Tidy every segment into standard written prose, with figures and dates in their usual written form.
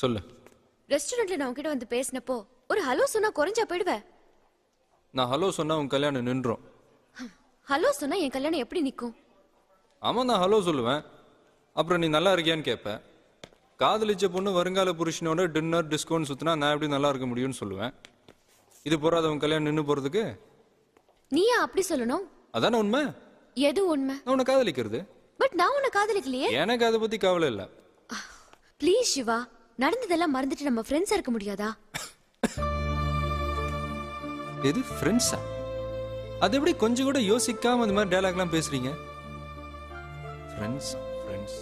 சொல்லு. ரெஸ்டாரண்ட்ல நான் உன்கிட்ட வந்து பேசினப்போ ஒரு ஹலோ சொன்னா குறைஞ்சா போயிடுவேன். நான் ஹலோ சொன்னா உன் கல்யாணம் நின்றோம். ஹலோ சொன்னா என் கல்யாணம் எப்படி நிக்கும்? ஆமா, நான் ஹலோ சொல்லுவேன். அப்புறம் நீ நல்லா இருக்கியான்னு கேட்ப. காதலிச்ச பொண்ணு வருங்கால புருஷனோட டின்னர் டிஸ்கவுண்ட் சுத்தினா நான் எப்படி நல்லா இருக்க முடியும்னு சொல்லுவேன். இது போறாத உன் கல்யாணம் நின்று போறதுக்கு? நீயா அப்படி சொல்லணும்? அதான உண்மை. எது உண்மை? நான் உன்னை காதலிக்கிறது. பட் நான் உன்னை காதலிக்கலையே. எனக்கு அதை பத்தி கவலை இல்ல. ப்ளீஸ் சிவா, நடந்ததெல்லாம் மறந்துட்டு நம்ம ஃப்ரெண்ட்ஸா இருக்க முடியாதா? எது ஃப்ரெண்ட்ஸா? அது எப்படி கொஞ்சம் கூட யோசிக்காம இந்த மாதிரி டயலாக்லாம் பேசுறீங்க? ஃப்ரெண்ட்ஸ் ஃப்ரெண்ட்ஸ்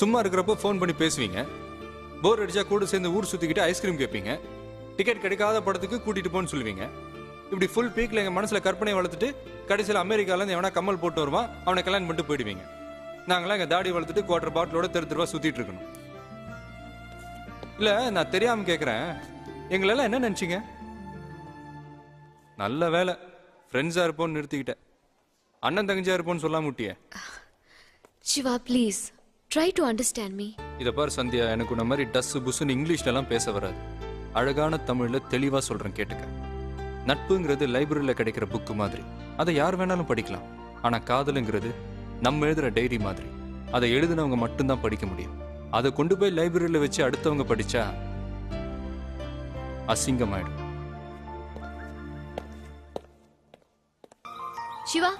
சும்மா இருக்கிறப்போ ஃபோன் பண்ணி பேசுவீங்க. போர் அடிச்சா கூட சேர்ந்து ஊர் சுத்திக்கிட்டு ஐஸ்கிரீம் கேட்பீங்க. டிக்கெட் கிடைக்காத படத்துக்கு கூட்டிட்டு போன்னு சொல்லுவீங்க. இப்படி ஃபுல் பீக்ல எங்க மனசுல கற்பனையை வளர்த்துட்டு கடைசியில் அமெரிக்கால இருந்து எவனா கம்மல் போட்டு வருவான், அவனை கல்யாணம் பண்ணிட்டு போயிடுவீங்க. நாங்களாம் எங்க தாடி வளர்த்துட்டு குவார்டர் பாட்டிலோட தெருவா சுத்திட்டு இருக்கணும். இல்ல, நான் தெரியாம கேட்கறேன், எங்களெல்லாம் என்ன நினைச்சீங்க? நல்ல வேலை ஃப்ரெண்ட்ஸா இருப்போம்னு நிறுத்திக்கிட்டேன். அண்ணன் தங்கச்சியா இருப்போம்னு சொல்லாம முட்டிய. Shiva please try to understand me. இதை பாரு சந்தியா, எனக்கு உன்ன மாதிரி டஸ்ஸு புஸ்ஸுன்னு இங்கிலீஷ்ல எல்லாம் பேச வராது. அழகான தமிழ்ல தெளிவா சொல்றேன், கேட்டுக்க. நட்புங்கிறது லைப்ரரியில கிடைக்கிற புக்கு மாதிரி. அதை யார் வேணாலும் படிக்கலாம். ஆனா காதலுங்கிறது நம்ம எழுதுற டைரி மாதிரி. அதை எழுதுனவங்க மட்டும்தான் படிக்க முடியும். அதை கொண்டு போய் லைப்ரரியில வச்சு அடுத்தவங்க படிச்சா அசிங்கமாயிடும். சிவா